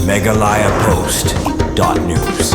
megalayapost.news.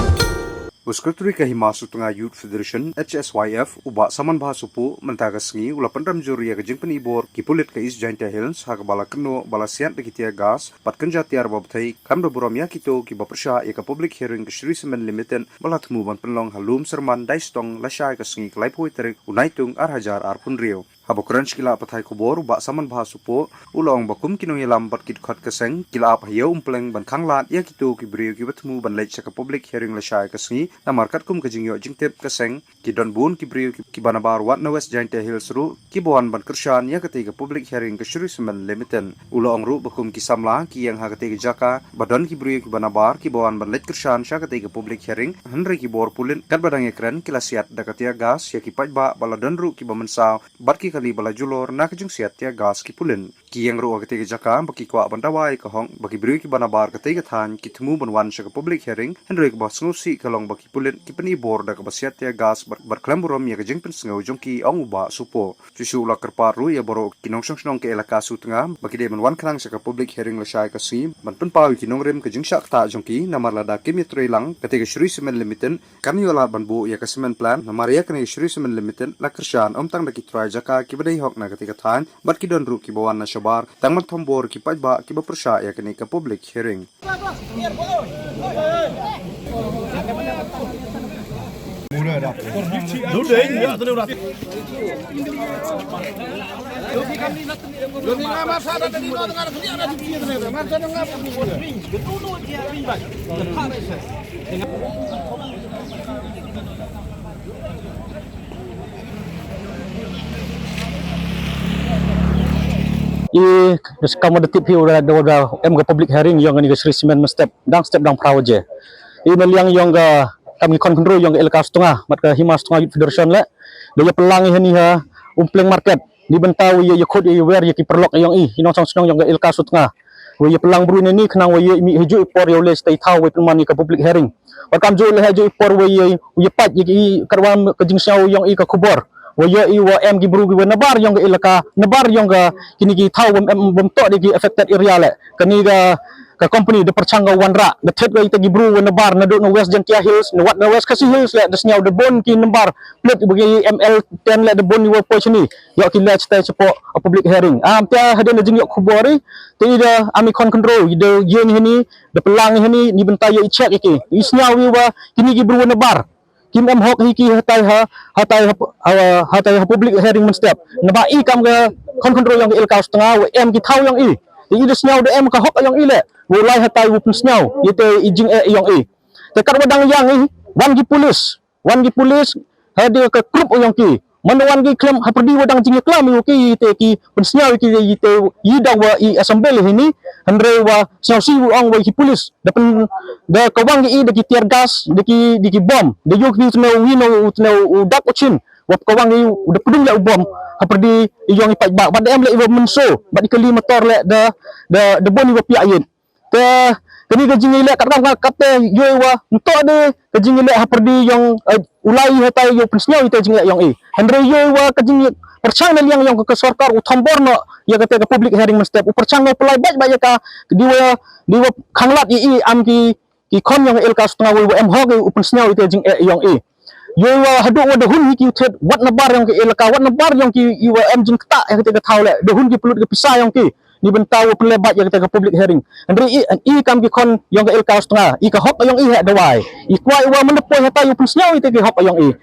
Uskuturi Kahimasu Tengah Youth Federation HSYF uba saman bahasupu mentagasngi ulapan ramjuri ya kejeng penibor kipulit ke is Giant Hills hak bala keno bala sian begitia gas pat kenja tiar babthai kam do buram ya kito ki bapersha ya ka public hearing ke Shri Semen Limited bala temu ban penlong halum serman daistong lasai kasngi klai poi terik unaitung hajar pun rio Habokran kila pathai kubor ba saman bahasupo ulong bakum kinong yalam bat kit khat keseng kila ap hayo umpleng ban khanglat ya kitu ki brio ki batmu ban lech ka public hearing lasai kasngi na markat kum kajingyo jingtep keseng ki don bun ki brio ki banabar wat na West Giant Hills ru ki boan ban kershan ya ketiga public hearing ke Shri Semen Limited ulong ru bakum ki samla ki yang ha ketiga jaka badan ki brio ki banabar ki boan ban lech kershan sha ketiga public hearing henry ki bor pulin kat badang ekran kilasiat dakatia gas ya ki pajba baladan ru ki bamensaw bat ki kali bala julor na kajung siat ya gas ki pulin ki yang ru ketiga jaka baki kwa bandawai ka hong baki brio ki banabar ketiga than ki temu ban wan sha ka public hearing henry ki bos ngusi kalong baki pulin ki pani bor da ka basiat ya gas berklamburom ya kajeng pen sengau jongki ong uba supo susu ula kerparu ya boro kinong song ke elaka su tengah baki de ban wan klang sha ka public hearing la shai ka si ban pen pawi kinong rem kajeng sha ta jongki namar lada kimi lang ketiga Shri Semen Limited kaniola ban bu ya ka semen plan namar ya kene Shri Semen Limited la kershan tang da ki try jaka ki badai hok na ketiga than bat ki don ru ki bawan na shabar tangmat thombor ki pajba ki bapersha ya kene ka public hearing kamu detik piu da em ga public hearing yang ni ga Shri Semen step dang prawaje meliang yang ga kami kontrol yang ga elka setengah mat ka himas setengah youth federation le dia pelang ini ha umpleng market di bentau ya kod ya wer ya ki perlok yang hinong song yang ga elka setengah we pelang bru ni kenang we mi hiju ipor ya le stay taw we pelman ni ka public hearing wakam jo le hiju ipor we pat ya karwan ka jingsau yang ka kubor waya iwa em gi bru gi nabar yang ilaka nabar yang ga kini gi thau bom to di affected area le kani ga ka company de perchanga wanra the third way gi bru nabar na do no West Jantia Hills no what no West Kasi Hills le desnyau de bon ki nabar plate bagi ML10 le de bon ni wo pochini yo ki le stay cepo public hearing tia haden jing yo khubori ti da ami control de yen hini de pelang hini ni bentai yo check iki isnyau wa kini gi bru nabar kim em hok hiki hatai public hearing men step naba i kam ga kontrol yang il kaus tengah em ki thau yang i desnyau de em ka hok yang i le lai hatai wupun snyau yete ijing yang i te kat wadang yang i wan gi pulis hade ka grup yang ki manwan gi klem haperdi wadang jing klam ki yete ki pensnyau ki yete yidang wa i assembly hini andre wa sausi ong wa ki pulis dapen da kawang gi de ki tiar gas de ki bom de yok ni tno dak ochin wa kawang gi de pudung la bom haperdi yong i pajba bad em le wa menso bad kali motor le de bon wa pi ayin te kani ga jing le kat kate yo wa nto de ka jing le haperdi yong ulai hatai yo pensnyau ite jing le yong i andre yo wa ka jing percang yang ke sarkar uthambor no ya kata ke public hearing step percang no pelai baik ya ka diwa khanglat i am ki kon yang el ka setengah wo em hog upen snyau ite jing yang yo wa hadu wa de hun ki thet wat nabar yang ke el ka wat nabar yang ki i em jing kata ya kata ke thaule de hun ki pelut ke pisah yang ki ni bentau pelebat ya kata ke public hearing andre i kam ki kon yang ke el ka setengah i ka hok yang i ha dawai i kwai wa menepoi hata upen snyau ite ke hok yang i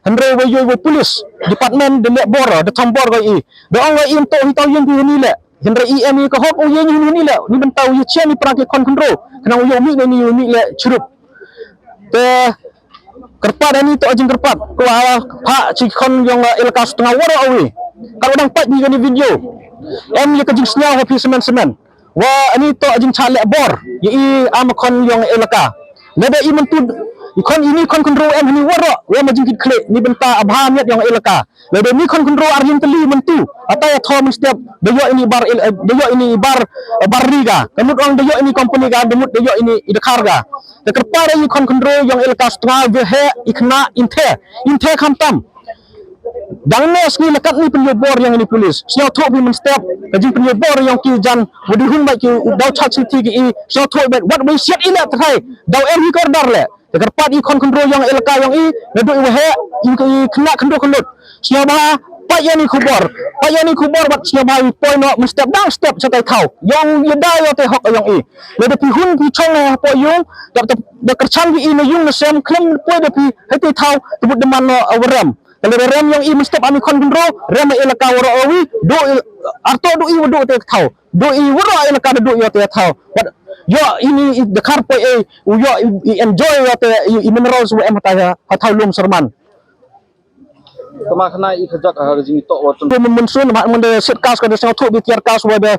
Andre wayo polis department de bor de tambor ga i de ong wa im to hitau yang ni le Andre em ka hop o yang ni le ni bentau ye chen ni pra ke kon kontrol kena yo mi le churup te kerpat ni to ajing kerpat ko ha ci kon yang elka setengah wara awi kalau dang pat ni video em ye ka jing snyau ha pi semen wa ani to ajing chale bor ye i am kon yang elka lebe i mentud ikon ini kon kontrol em ni wara we ma jingkit kle ni benta abham yat yang elaka lebe ni kon kontrol arjen teli mentu atau thom step deyo ini bar riga kemud ong deyo ini company ga demut deyo ini idekar ga te kerpare ni kon kontrol yang elaka setengah we he ikna inte khamtam Dang nes ni lekat ni penyebor yang ini polis. Sio thok bi men step. Kajing penyebor yang ki jan wadi hun bai ki dau chat city ki sio thok bai wat bai siat ila thai. Dau em hi kordar le. Tegar pat i kon kontrol yang elka yang i nadu i wahe i kena kendo kendut. Sio bah pak yani kubor. Pak yani kubor bat sio bah i point no men step dang step satai thau. Yang yeda yo te hok yang i. Le de pi hun pi chong ne po yung de kerchan bi i no yung na sem klem po de pi heti thau tebut deman no awram. Kalau rem yang i mesti kami kontrol rem elaka waro awi do arto do i wado te thau do i waro elaka do yo te thau yo ini the carpo e yo enjoy yo te minerals wa em ta thau lum serman Tama kena i khajak harjing tok watun mensun mun de set kas ka de sang thuk bi tiar kas wa de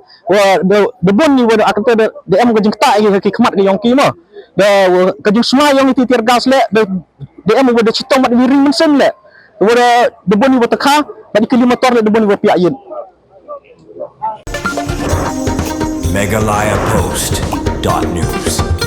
bon ni wa akte de em ka jing ta ki khmat ki yong ki ma de ka jing sma yong ti tiar gas le de em wa de chitong mat wiring mensun le wala deboni wa takha badi kelima tor le deboni wa piayin Meghalaya Post.news